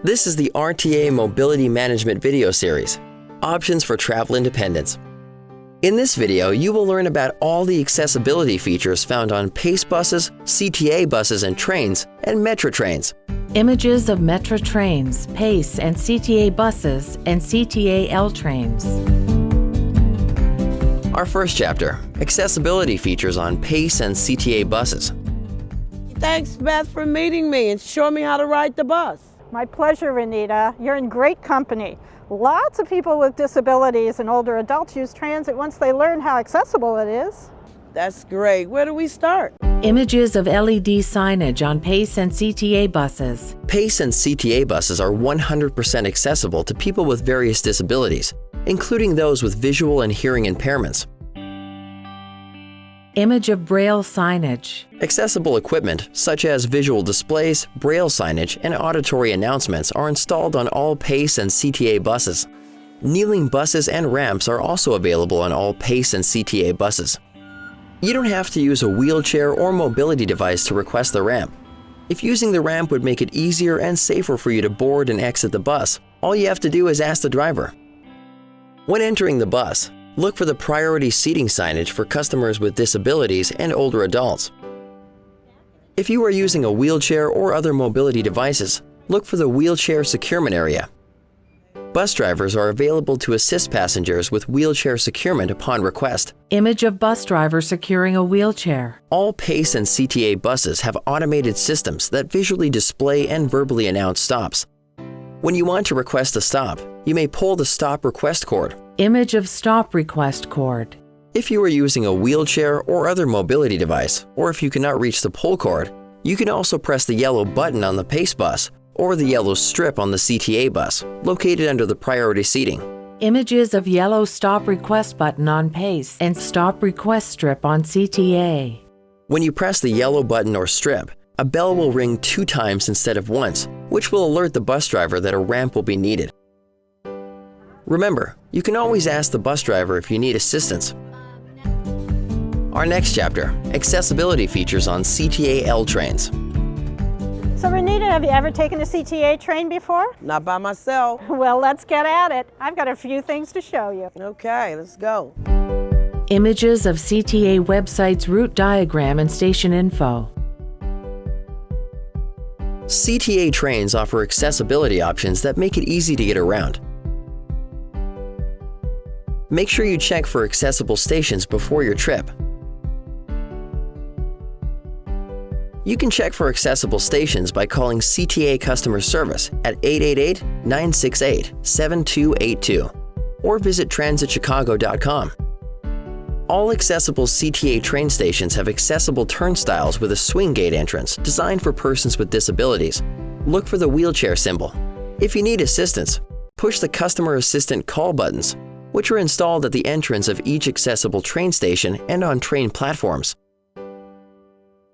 This is the RTA Mobility Management video series, Options for Travel Independence. In this video, you will learn about all the accessibility features found on Pace buses, CTA buses and trains, and Metra Trains. Images of Metra Trains, Pace and CTA Buses, and CTA Trains. Our first chapter, Accessibility Features on Pace and CTA Buses. Thanks, Beth, for meeting me and showing me how to ride the bus. My pleasure, Renita. You're in great company. Lots of people with disabilities and older adults use transit once they learn how accessible it is. That's great. Where do we start? Images of LED signage on Pace and CTA buses. Pace and CTA buses are 100% accessible to people with various disabilities, including those with visual and hearing impairments. Image of Braille signage. Accessible equipment, such as visual displays, Braille signage, and auditory announcements are installed on all Pace and CTA buses. Kneeling buses and ramps are also available on all Pace and CTA buses. You don't have to use a wheelchair or mobility device to request the ramp. If using the ramp would make it easier and safer for you to board and exit the bus, all you have to do is ask the driver. When entering the bus, look for the priority seating signage for customers with disabilities and older adults. If you are using a wheelchair or other mobility devices, look for the wheelchair securement area. Bus drivers are available to assist passengers with wheelchair securement upon request. Image of bus driver securing a wheelchair. All Pace and CTA buses have automated systems that visually display and verbally announce stops. When you want to request a stop, you may pull the stop request cord. Image of stop request cord. If you are using a wheelchair or other mobility device, or if you cannot reach the pull cord, you can also press the yellow button on the Pace bus or the yellow strip on the CTA bus, located under the priority seating. Images of yellow stop request button on Pace and stop request strip on CTA. When you press the yellow button or strip, a bell will ring 2 times instead of once, which will alert the bus driver that a ramp will be needed. Remember, you can always ask the bus driver if you need assistance. Our next chapter, Accessibility Features on CTA Trains. So Renita, have you ever taken a CTA train before? Not by myself. Well, let's get at it. I've got a few things to show you. Okay, let's go. Images of CTA website's route diagram and station info. CTA trains offer accessibility options that make it easy to get around. Make sure you check for accessible stations before your trip. You can check for accessible stations by calling CTA customer service at 888-968-7282 or visit transitchicago.com. All accessible CTA train stations have accessible turnstiles with a swing gate entrance designed for persons with disabilities. Look for the wheelchair symbol. If you need assistance, push the customer assistant call buttons, which are installed at the entrance of each accessible train station and on train platforms.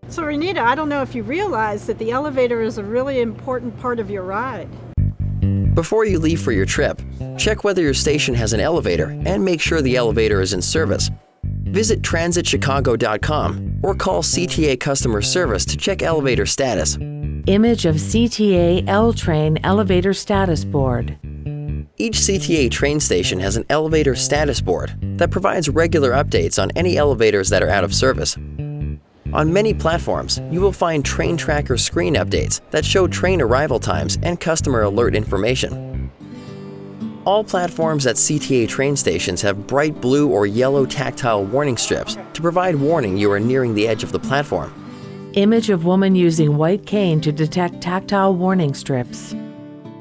So Renita, I don't know if you realize that the elevator is a really important part of your ride. Before you leave for your trip, check whether your station has an elevator and make sure the elevator is in service. Visit transitchicago.com or call CTA customer service to check elevator status. Image of CTA Train elevator status board. Each CTA train station has an elevator status board that provides regular updates on any elevators that are out of service. On many platforms, you will find train tracker screen updates that show train arrival times and customer alert information. All platforms at CTA train stations have bright blue or yellow tactile warning strips to provide warning you are nearing the edge of the platform. Image of woman using white cane to detect tactile warning strips.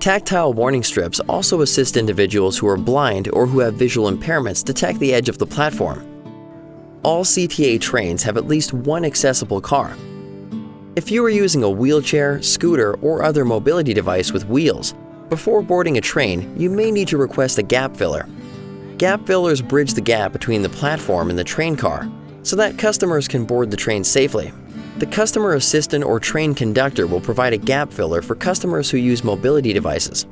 Tactile warning strips also assist individuals who are blind or who have visual impairments detect the edge of the platform. All CTA trains have at least one accessible car. If you are using a wheelchair, scooter, or other mobility device with wheels, before boarding a train, you may need to request a gap filler. Gap fillers bridge the gap between the platform and the train car so that customers can board the train safely. The customer assistant or train conductor will provide a gap filler for customers who use mobility devices.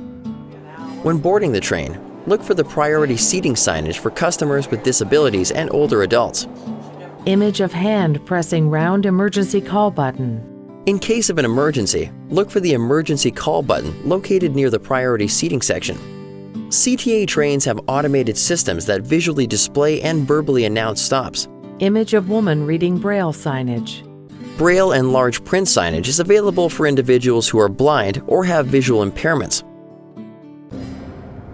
When boarding the train, look for the priority seating signage for customers with disabilities and older adults. Image of hand pressing round emergency call button. In case of an emergency, look for the emergency call button located near the priority seating section. CTA trains have automated systems that visually display and verbally announce stops. Image of woman reading Braille signage. Braille and large print signage is available for individuals who are blind or have visual impairments.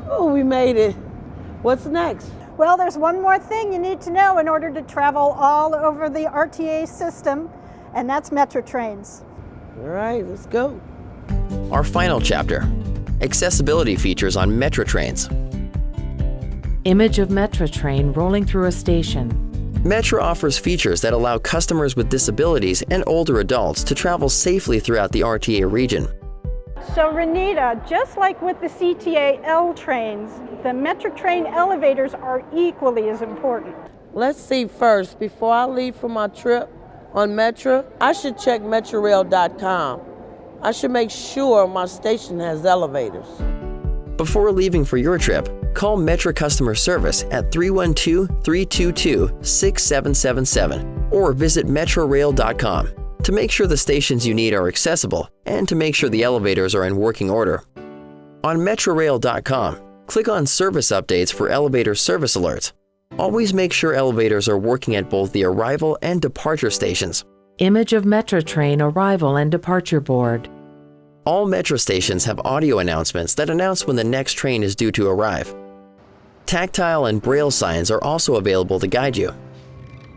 Oh, we made it. What's next? Well, there's one more thing you need to know in order to travel all over the RTA system, and that's Metra Trains. All right, let's go. Our final chapter, accessibility features on Metra Trains. Image of Metra train rolling through a station. Metra offers features that allow customers with disabilities and older adults to travel safely throughout the RTA region. So Renita, just like with the CTA L trains, the Metra Train elevators are equally as important. Let's see first, before I leave for my trip on Metra, I should check metrarail.com. I should make sure my station has elevators. Before leaving for your trip, call Metra customer service at 312-322-6777 or visit metrarail.com to make sure the stations you need are accessible and to make sure the elevators are in working order. On metrarail.com, click on Service Updates for elevator service alerts. Always make sure elevators are working at both the arrival and departure stations. Image of Metra train arrival and departure board. All Metra stations have audio announcements that announce when the next train is due to arrive. Tactile and Braille signs are also available to guide you.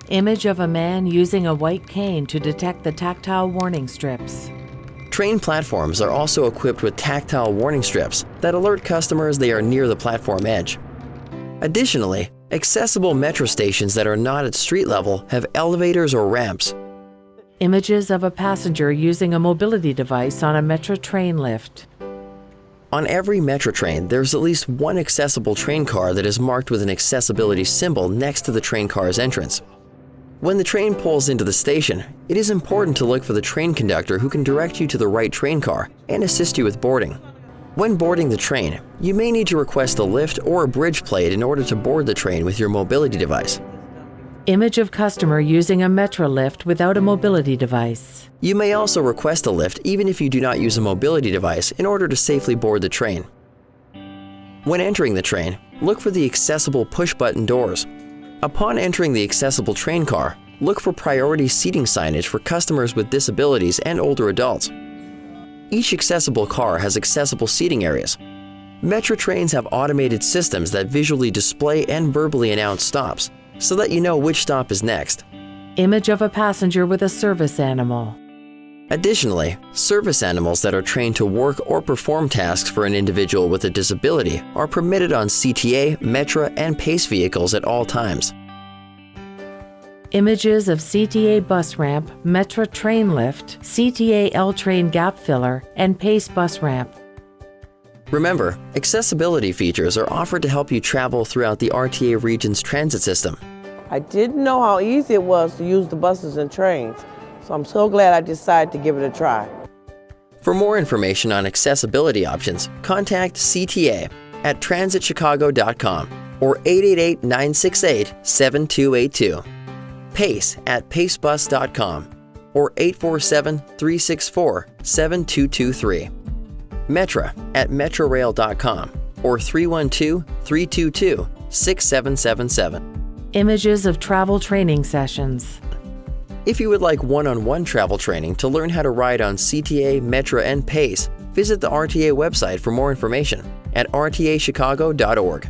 Image of a man using a white cane to detect the tactile warning strips. Train platforms are also equipped with tactile warning strips that alert customers they are near the platform edge. Additionally, accessible Metra stations that are not at street level have elevators or ramps. Images of a passenger using a mobility device on a Metra train lift. On every Metra train, there's at least one accessible train car that is marked with an accessibility symbol next to the train car's entrance. When the train pulls into the station, it is important to look for the train conductor who can direct you to the right train car and assist you with boarding. When boarding the train, you may need to request a lift or a bridge plate in order to board the train with your mobility device. Image of customer using a Metra lift without a mobility device. You may also request a lift even if you do not use a mobility device in order to safely board the train. When entering the train, look for the accessible push-button doors. Upon entering the accessible train car, look for priority seating signage for customers with disabilities and older adults. Each accessible car has accessible seating areas. Metra trains have automated systems that visually display and verbally announce stops, so that you know which stop is next. Image of a passenger with a service animal. Additionally, service animals that are trained to work or perform tasks for an individual with a disability are permitted on CTA, Metra, and Pace vehicles at all times. Images of CTA bus ramp, Metra train lift, CTA L train gap filler, and Pace bus ramp. Remember, accessibility features are offered to help you travel throughout the RTA region's transit system. I didn't know how easy it was to use the buses and trains, so I'm so glad I decided to give it a try. For more information on accessibility options, contact CTA at transitchicago.com or 888-968-7282. Pace at pacebus.com or 847-364-7223. Metra at metrarail.com or 312-322-6777. Images of travel training sessions. If you would like one-on-one travel training to learn how to ride on CTA, Metra, and Pace, visit the RTA website for more information at rtachicago.org.